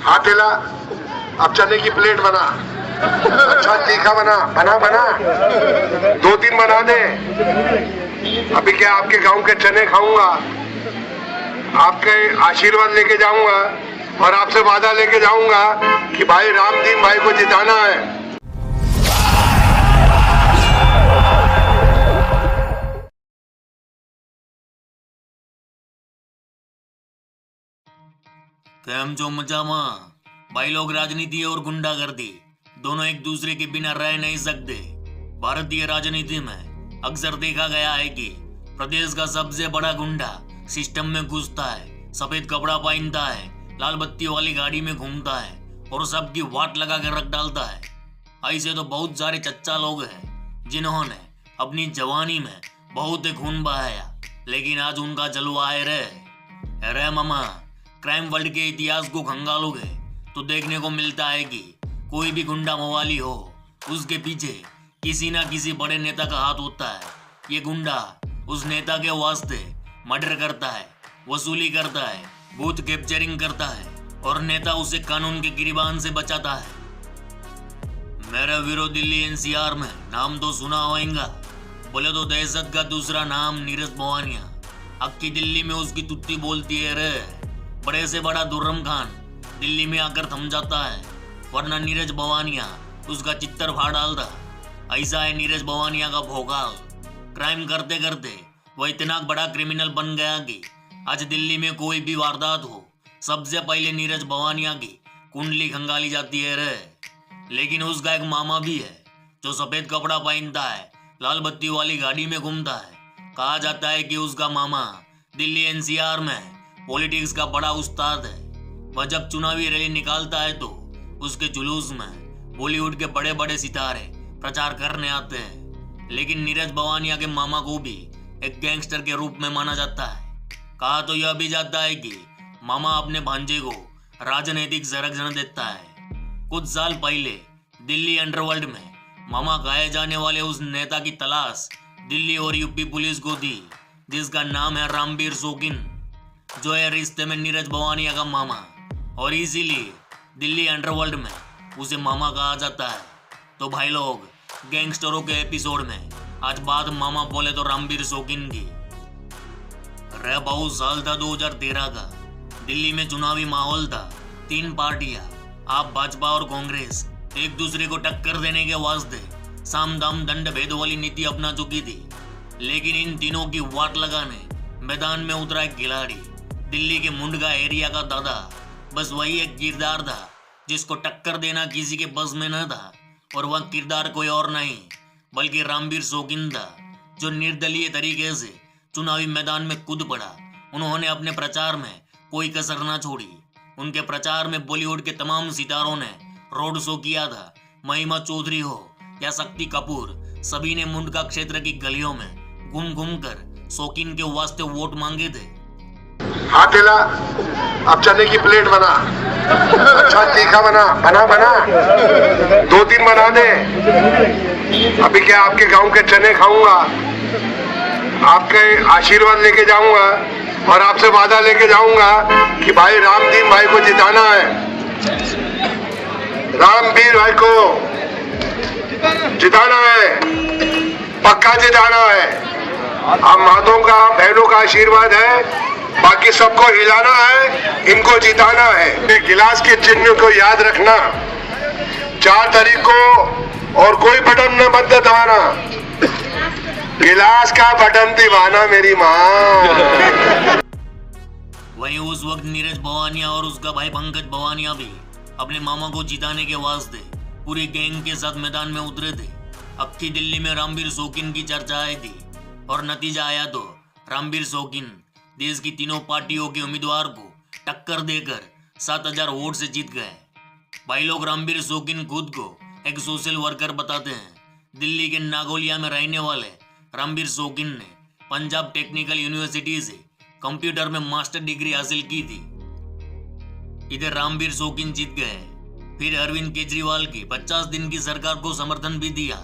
हाथ हिला, अब चने की प्लेट बना, अच्छा तीखा बना, बना बना 2-3 बना दे। अभी क्या आपके गांव के चने खाऊंगा, आपके आशीर्वाद लेके जाऊंगा और आपसे वादा लेके जाऊंगा कि भाई रामदीन भाई को जिताना है। केम जो मजामा भाई लोग, राजनीति और गुंडागर्दी दोनों एक दूसरे के बिना रह नहीं सकते। भारतीय राजनीति में अक्सर देखा गया है कि प्रदेश का सबसे बड़ा गुंडा सिस्टम में घुसता है, सफेद कपड़ा पहनता है, लाल बत्ती वाली गाड़ी में घूमता है और सबकी वाट लगा कर रख डालता है। ऐसे तो बहुत सारे चच्चा लोग हैं जिन्होंने अपनी जवानी में बहुत खून बहाया, लेकिन आज उनका जलवा है रे मामा। क्राइम वर्ल्ड के इतिहास को खंगालोगे तो देखने को मिलता है कि कोई भी गुंडा मवाली हो, उसके पीछे किसी ना किसी बड़े नेता का हाथ होता है। ये गुंडा उस नेता के वास्ते मर्डर करता है, वसूली करता है, बूथ कैप्चरिंग करता है और नेता उसे कानून के गिरबान से बचाता है। मेरा वीरो दिल्ली एनसीआर में नाम तो सुना होगा, बोले तो दहशत का दूसरा नाम नीरज भवानिया। अक्की दिल्ली में उसकी तुत्ती बोलती है रे। बड़े से बड़ा दुर्रम खान दिल्ली में आकर थम जाता है, वरना नीरज भवानिया उसका चित्तर फाड़ डालता। ऐसा है नीरज भवानिया का भोकाल। क्राइम करते करते वह इतना बड़ा क्रिमिनल बन गया कि आज दिल्ली में कोई भी वारदात हो, सबसे पहले नीरज भवानिया की कुंडली खंगाली जाती है रे। लेकिन उसका एक मामा भी है जो सफेद कपड़ा पहनता है, लाल बत्ती वाली गाड़ी में घूमता है। कहा जाता है कि उसका मामा दिल्ली एनसीआर में पॉलिटिक्स का बड़ा उस्ताद है। वह जब चुनावी रैली निकालता है तो उसके जुलूस में बॉलीवुड के बड़े बड़े सितारे प्रचार करने आते हैं। लेकिन नीरज भवानिया के मामा को भी एक गैंगस्टर के रूप में माना जाता है। कहा तो यह भी जाता है कि मामा अपने भांजे को राजनीतिक संरक्षण देता है। कुछ साल पहले दिल्ली अंडरवर्ल्ड में मामा कहे जाने वाले उस नेता की तलाश दिल्ली और यूपी पुलिस को थी, जिसका नाम है रामबीर शोकिन, जो है रिश्ते में नीरज भवानिया का मामा, और इसीलिए दिल्ली अंडरवर्ल्ड में उसे मामा कहा जाता है। तो भाई लोग, गैंगस्टरों के एपिसोड में आज बात मामा बोले तो रामबीर शोकिन की। रे बहुत साल था 2013 का, दिल्ली में चुनावी माहौल था। 3 पार्टियां, आप भाजपा और कांग्रेस, एक दूसरे को टक्कर देने के वास्ते साम दाम दंड भेद वाली नीति अपना चुकी थी। लेकिन इन तीनों की वाट लगाने मैदान में उतरा एक खिलाड़ी, दिल्ली के मुंडका एरिया का दादा। बस वही एक किरदार था जिसको टक्कर देना किसी के बस में न था, और वह किरदार कोई और नहीं बल्कि रामबीर शोकिन था, जो निर्दलीय तरीके से चुनावी मैदान में कूद पड़ा। उन्होंने अपने प्रचार में कोई कसर न छोड़ी। उनके प्रचार में बॉलीवुड के तमाम सितारों ने रोड शो किया था। महिमा चौधरी हो या शक्ति कपूर, सभी ने मुंडका क्षेत्र की गलियों में घूम घूम कर शौकीन के वास्ते वोट मांगे थे। हाथ हिला, अब चने की प्लेट बना, अच्छा तीखा बना, बना बना 2-3 बना दे। अभी क्या आपके गांव के चने खाऊंगा, आपके आशीर्वाद लेके जाऊंगा और आपसे वादा लेके जाऊंगा कि भाई रामदीन भाई को जिताना है। रामबीर भाई को जिताना है, पक्का जिताना है। अब मातों का, बहनों का आशीर्वाद है, बाकी सबको हिलाना है, इनको जिताना है। गिलास के चिन्ह को याद रखना, 4 तारीख को, और कोई बटन न मत दबाना, गिलास का बटन दबाना मेरी माँ। वहीं उस वक्त नीरज भवानिया और उसका भाई पंकज भवानिया भी अपने मामा को जिताने के वास्ते पूरी गैंग के साथ मैदान में उतरे थे। अक्की दिल्ली में रामबीर शोकिन की चर्चा आई थी और नतीजा आया तो रामबीर शोकिन देश की तीनों पार्टियों के उम्मीदवार को टक्कर देकर 7000 वोट से जीत गए। भाई लोग, रामबीर शोकिन खुद को एक सोशल वर्कर बताते हैं। दिल्ली के नागोलिया में रहने वाले रामबीर शोकिन ने पंजाब टेक्निकल यूनिवर्सिटी से कंप्यूटर में मास्टर डिग्री हासिल की थी। इधर रामबीर शोकिन जीत गए। फिर अरविंद केजरीवाल की 50 दिन की सरकार को समर्थन भी दिया।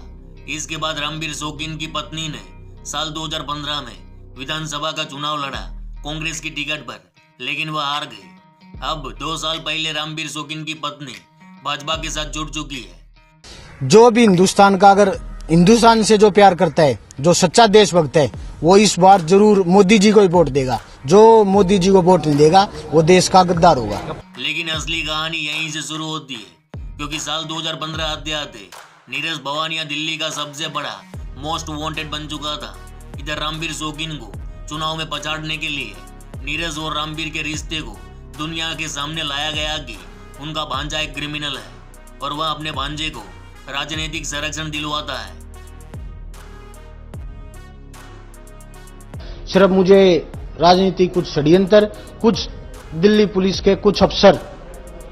इसके बाद रामबीर शोकिन की पत्नी ने साल 2015 में विधानसभा का चुनाव लड़ा कांग्रेस की टिकट पर, लेकिन वह हार गई। अब 2 साल पहले रणबीर शोकीन की पत्नी भाजपा के साथ जुड़ चुकी है। जो भी हिंदुस्तान का अगर हिंदुस्तान से जो प्यार करता है, जो सच्चा देशभक्त है, वो इस बार जरूर मोदी जी को ही वोट देगा। जो मोदी जी को वोट नहीं देगा वो देश का गद्दार होगा। लेकिन असली कहानी यहीं से शुरू होती है, क्योंकि साल 2015 आते आते नीरज भवानिया दिल्ली का सबसे बड़ा मोस्ट वांटेड बन चुका था। इधर रणबीर शोकीन को चुनाव में पछाड़ने के लिए नीरज और रणबीर के रिश्ते को दुनिया के सामने लाया गया कि उनका भांजा एक क्रिमिनल है और वह अपने भांजे को राजनीतिक संरक्षण दिलवाता है। सिर्फ मुझे राजनीतिक कुछ षड्यंत्र, कुछ दिल्ली पुलिस के कुछ अफसर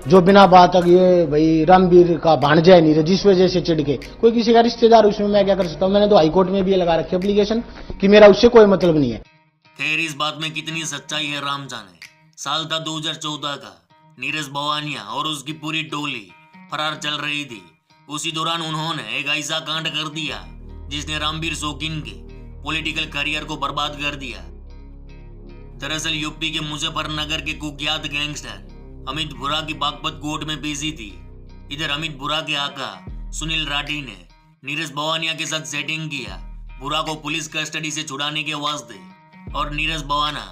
जो बिना बात ये भाई रणबीर का भांजा है नीरज, जिस वजह से चिढ़ के, कोई किसी का रिश्तेदार, उसमें मैं क्या कर सकता हूँ। मैंने तो हाईकोर्ट में भी लगा रखी एप्लीकेशन कि मेरा उससे कोई मतलब नहीं है। खैर, इस बात में कितनी सच्चाई है राम जाने। साल था 2014 का। नीरज भवानिया और उसकी पूरी टोली फरार चल रही थी। उसी दौरान उन्होंने एक ऐसा कांड कर दिया जिसने रणबीर शोकीन के पॉलिटिकल करियर को बर्बाद कर दिया। दरअसल यूपी के मुजफ्फरनगर के कुख्यात गैंगस्टर अमित बुरा की बागपत कोर्ट में पेशी थी। इधर अमित बुरा के आका सुनील राठी ने नीरज भवानिया के साथ सेटिंग किया बुरा को पुलिस कस्टडी से छुड़ाने के वास्ते, और नीरज भवाना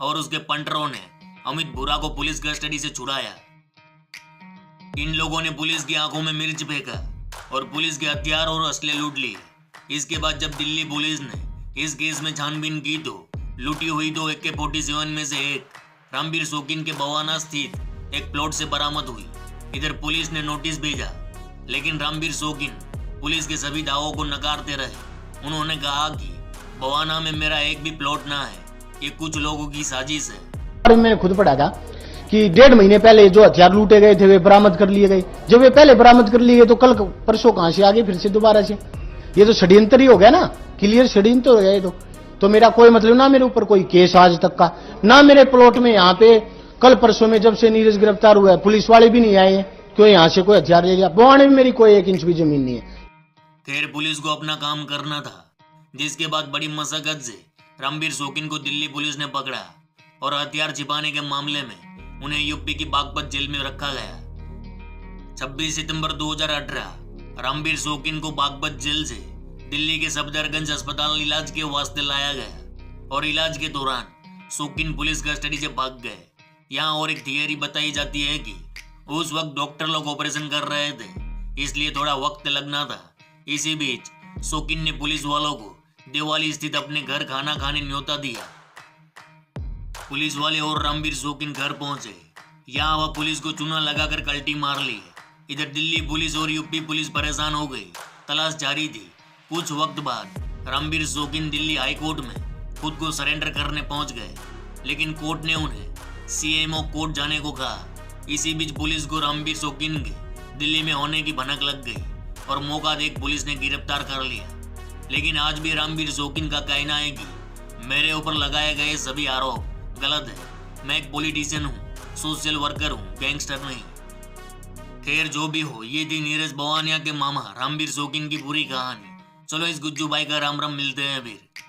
और उसके पंटरों ने अमित बुरा को पुलिस कस्टडी से छुड़ाया। इन लोगों ने पुलिस की आंखों में मिर्च फेंका और पुलिस के हथियार और असले लूट लिए। इसके बाद जब दिल्ली पुलिस ने इस केस में छानबीन की तो लूटी हुई 2 AK-47 में से एक रणबीर शोकीन के बवाना स्थित एक प्लॉट से बरामद हुई। इधर पुलिस ने नोटिस भेजा, लेकिन रणबीर शोकीन पुलिस के सभी दावों को नकारते रहे। उन्होंने कहा कि बवाना में मेरा एक भी प्लॉट ना है, ये कुछ लोगों की साजिश है। मैंने खुद पढ़ा था कि 1.5 महीने पहले जो हथियार लूटे गए थे वे बरामद कर लिए गए। जब वे पहले बरामद कर लिए तो कल परसों कहां से आगे फिर से दोबारा से? ये तो षड्यंत्र ही हो गया ना, क्लियर षड्यंत्र हो गया ये तो मेरा कोई मतलब ना, मेरे ऊपर कोई केस आज तक का ना, मेरे प्लॉट में यहाँ पे कल परसों में जब से नीरज गिरफ्तार हुआ है पुलिस वाले भी नहीं आए हैं, क्यों यहाँ से कोई हथियार ले गया। बवाने में मेरी कोई 1 इंच भी जमीन नहीं है। खैर, पुलिस को अपना काम करना था, जिसके बाद बड़ी मशक्कत से रणबीर शोकीन को दिल्ली पुलिस ने पकड़ा और हथियार छिपाने के मामले में उन्हें यूपी की बागपत जेल में रखा गया। 26 सितंबर 2018 रणबीर शोकीन को बागपत जेल से दिल्ली के सफदरगंज अस्पताल इलाज के वास्ते लाया गया और इलाज के दौरान शोकीन पुलिस कस्टडी से भाग गए। यहाँ और एक थियरी बताई जाती है कि उस वक्त डॉक्टर लोग ऑपरेशन कर रहे थे, इसलिए थोड़ा वक्त लगना था। इसी बीच शोकीन ने पुलिस वालों को देवाली स्थित अपने घर खाना खाने न्योता दिया। पुलिस वाले और रणबीर शोकीन घर पहुंचे। यहाँ वह पुलिस को चूना लगाकर कल्टी मार ली। इधर दिल्ली पुलिस और यूपी पुलिस परेशान हो गई, तलाश जारी थी। कुछ वक्त बाद रणबीर शोकीन दिल्ली हाईकोर्ट में खुद को सरेंडर करने पहुंच गए, लेकिन कोर्ट ने उन्हें CMO कोर्ट जाने को कहा। इसी बीच पुलिस को रणबीर शोकीन के दिल्ली में होने की भनक लग गई और मौका देख पुलिस ने गिरफ्तार कर लिया। लेकिन आज भी रणबीर शोकीन का कहना है कि मेरे ऊपर लगाए गए सभी आरोप गलत है। मैं एक पॉलिटिशियन हूँ, सोशल वर्कर हूँ, गैंगस्टर नहीं। खैर, जो भी हो, ये थी नीरज भवानिया के मामा रणबीर शोकीन की पूरी कहानी। चलो इस गुज्जू भाई का राम राम, मिलते हैं फिर।